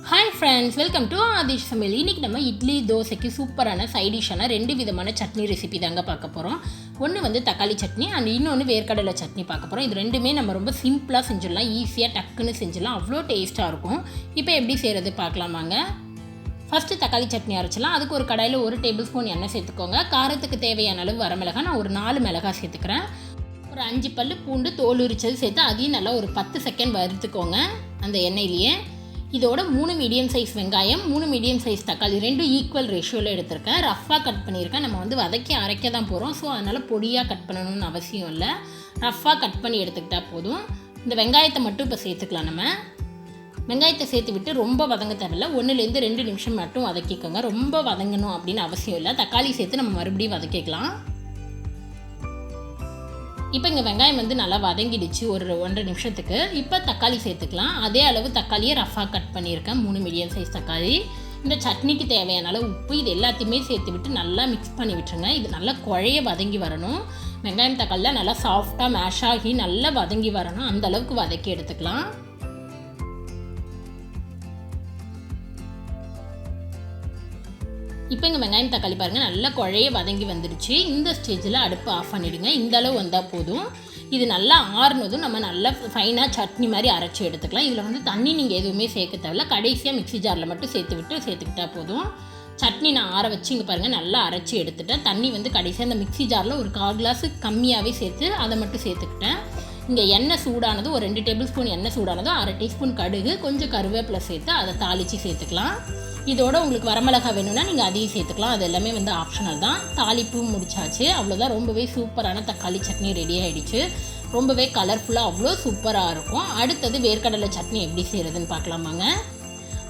Hi friends, welcome to Aadish சமையல். இன்றைக்கி நம்ம இட்லி தோசைக்கு சூப்பரான சைட் டிஷ்ஷான 2 விதமான சட்னி ரெசிபி தாங்க பார்க்க போகிறோம். ஒன்று வந்து தக்காளி சட்னி அண்ட் இன்னொன்று வேர்க்கடலை சட்னி பார்க்க போகிறோம். இது ரெண்டுமே நம்ம ரொம்ப சிம்பிளாக செஞ்சிடலாம், ஈஸியாக டக்குன்னு செஞ்சிடலாம், அவ்வளோ டேஸ்ட்டாக இருக்கும். இப்போ எப்படி செய்கிறது பார்க்கலாமாங்க. ஃபஸ்ட்டு தக்காளி சட்னி அரைச்சிடலாம். அதுக்கு ஒரு கடாயில் 1 டேபிள் ஸ்பூன் எண்ணெய் சேர்த்துக்கோங்க. காரத்துக்கு தேவையான அளவு வரமிளகாய் நான் ஒரு 4 மிளகாய் சேர்த்துக்கிறேன். ஒரு 5 பல் பூண்டு தோல் உரிச்சது சேர்த்து அதையும் நல்லா ஒரு 10 செகண்ட் வறுத்துக்கோங்க அந்த எண்ணெயிலேயே. இதோட 3 மீடியம் சைஸ் வெங்காயம், 3 மீடியம் சைஸ் தக்காளி, 2 ஈக்குவல் ரேஷியோவில் எடுத்திருக்கேன். ரஃப்பாக கட் பண்ணியிருக்கேன். நம்ம வந்து வதக்கி அரைக்க தான் போகிறோம், ஸோ அதனால் பொடியாக கட் பண்ணணும்னு அவசியம் இல்லை. ரஃப்பாக கட் பண்ணி எடுத்துக்கிட்டால் போதும். இந்த வெங்காயத்தை மட்டும் இப்போ சேர்த்துக்கலாம். நம்ம வெங்காயத்தை சேர்த்து விட்டு ரொம்ப வதங்க தேவையில்லை, 1லேருந்து 2 நிமிஷம் மட்டும் வதக்கிக்கோங்க. ரொம்ப வதங்கணும் அப்படின்னு அவசியம் இல்லை. தக்காளி சேர்த்து நம்ம மறுபடியும் வதக்கிக்கலாம். இப்போ இங்கே வெங்காயம் வந்து நல்லா வதங்கிடுச்சு ஒரு 1.5 நிமிஷத்துக்கு. இப்போ தக்காளி சேர்த்துக்கலாம். அதே அளவு தக்காளியை ரஃபாக கட் பண்ணியிருக்கேன், 3 மீடியம் சைஸ் தக்காளி. இந்த சட்னிக்கு தேவையான அளவு உப்பு, இது எல்லாத்தையுமே சேர்த்து விட்டு நல்லா மிக்ஸ் பண்ணி விட்டுருங்க. இது நல்லா குழைய வதங்கி வரணும். வெங்காயம் தக்காளிலாம் நல்லா சாஃப்டாக மேஷ் ஆகி நல்லா வதங்கி வரணும், அந்த அளவுக்கு வதக்கி எடுத்துக்கலாம். இப்போ இங்கே வெங்காயம் தக்காளி பாருங்கள் நல்லா குழைய வதங்கி வந்துடுச்சு. இந்த ஸ்டேஜில் அடுப்பு ஆஃப் பண்ணிவிடுங்க. இந்த அளவு வந்தால் போதும். இது நல்லா ஆறுனதும் நம்ம நல்லா ஃபைனாக சட்னி மாதிரி அரைச்சி எடுத்துக்கலாம். இதில் வந்து தண்ணி நீங்கள் எதுவுமே சேர்க்க தேவையில்ல, கடைசியாக மிக்ஸி ஜாரில் மட்டும் சேர்த்துக்கிட்டால் போதும். சட்னி நான் ஆற வச்சு இங்கே பாருங்கள் நல்லா அரைச்சி எடுத்துட்டேன். தண்ணி வந்து கடைசியாக அந்த மிக்ஸி ஜாரில் ஒரு 1/4 கிளாஸு கம்மியாகவே சேர்த்து அதை மட்டும் சேர்த்துக்கிட்டேன். இங்கே எண்ணெய் சூடானது ஒரு 2 டேபிள் ஸ்பூன் எண்ணெய் சூடானதும் 1/2 டீஸ்பூன் கடுகு, கொஞ்சம் கருவேப்பிலை சேர்த்து அதை தாளித்து சேர்த்துக்கலாம். இதோட உங்களுக்கு வரமிளகாய் வேணும்னா நீங்கள் அதையும் சேர்த்துக்கலாம். அது எல்லாமே வந்து ஆப்ஷனல் தான். தாளிப்பும் முடிச்சாச்சு, அவ்வளோதான். ரொம்பவே சூப்பரான தக்காளி சட்னி ரெடி ஆகிடுச்சு. ரொம்பவே கலர்ஃபுல்லாக அவ்வளோ சூப்பராக இருக்கும். அடுத்தது வேர்க்கடலை சட்னி எப்படி செய்கிறதுன்னு பார்க்கலாமாங்க.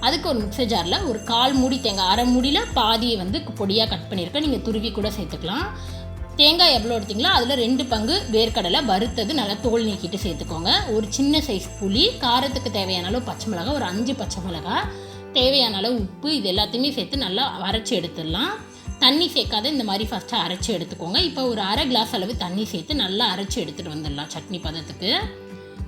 அதுக்கு ஒரு மிக்ஸர் ஜாரில் ஒரு 1/4 மூடி தேங்காய், 1/2 மூடியில் பாதியை வந்து பொடியாக கட் பண்ணியிருக்கேன். நீங்கள் துருவி கூட சேர்த்துக்கலாம். தேங்காய் எவ்வளோ எடுத்திங்களோ அதில் 2 பங்கு வேர்க்கடலை வறுத்தது நல்லா தோல் நீக்கிட்டு சேர்த்துக்கோங்க. ஒரு சின்ன சைஸ் புளி, காரத்துக்கு தேவையான அளவு பச்சை மிளகாய், ஒரு 5 பச்சை மிளகாய், தேவையான அளவு உப்பு, இது எல்லாத்தையுமே சேர்த்து நல்லா அரைச்சி எடுத்துடலாம். தண்ணி சேர்க்காத இந்த மாதிரி ஃபஸ்ட்டு அரைச்சி எடுத்துக்கோங்க. இப்போ ஒரு 1/2 கிளாஸ் அளவு தண்ணி சேர்த்து நல்லா அரைச்சி எடுத்துகிட்டு வந்துடலாம் சட்னி பதத்துக்கு.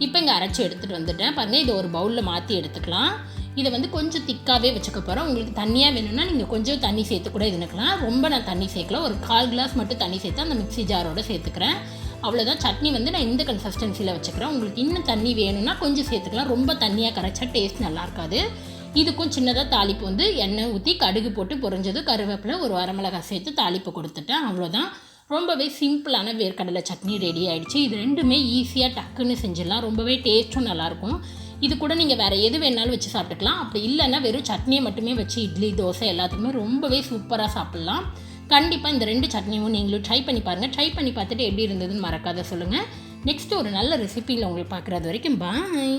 இப்போ இங்கே அரைச்சி எடுத்துகிட்டு வந்துட்டேன் பாருங்கள். இதை ஒரு பவுலில் மாற்றி எடுத்துக்கலாம். இதை வந்து கொஞ்சம் திக்காகவே வச்சுக்க போகிறோம். உங்களுக்கு தண்ணியாக வேணும்னா நீங்கள் கொஞ்சம் தண்ணி சேர்த்து கூட இதுனுக்கலாம். ரொம்ப நான் தண்ணி சேர்க்கல, ஒரு 1/4 கிளாஸ் மட்டும் தண்ணி சேர்த்து அந்த மிக்ஸி ஜாரோடு சேர்த்துக்கிறேன். அவ்வளோதான். சட்னி வந்து நான் இந்த கன்சிஸ்டன்சியில் வச்சுக்கிறேன். உங்களுக்கு இன்னும் தண்ணி வேணும்னா கொஞ்சம் சேர்த்துக்கலாம். ரொம்ப தண்ணியாக கரைச்சா டேஸ்ட் நல்லா இருக்காது. இதுக்கும் சின்னதாக தாளிப்பு வந்து எண்ணெய் ஊற்றி கடுகு போட்டு பொரிஞ்சது, கருவேப்பிலை, ஒரு வரமிளகாய் சேர்த்து தாளிப்பு கொடுத்துட்டேன். அவ்வளோதான். ரொம்பவே சிம்பிளான வேர்க்கடலை சட்னி ரெடி ஆகிடுச்சு. இது ரெண்டுமே ஈஸியாக டக்குன்னு செஞ்சிடலாம். ரொம்பவே டேஸ்ட்டும் நல்லாயிருக்கும். இது கூட நீங்கள் வேறு எது வேணாலும் வச்சு சாப்பிட்டுக்கலாம். அப்படி இல்லைன்னா வெறும் சட்னியை மட்டுமே வச்சு இட்லி தோசை எல்லாத்துக்குமே ரொம்பவே சூப்பராக சாப்பிட்லாம். கண்டிப்பாக இந்த 2 சட்னியும் நீங்களும் ட்ரை பண்ணி பாருங்கள். ட்ரை பண்ணி பார்த்துட்டு எப்படி இருந்ததுன்னு மறக்காத சொல்லுங்கள். நெக்ஸ்ட்டு ஒரு நல்ல ரெசிபியில் உங்களுக்கு பார்க்குறது வரைக்கும் பாய்.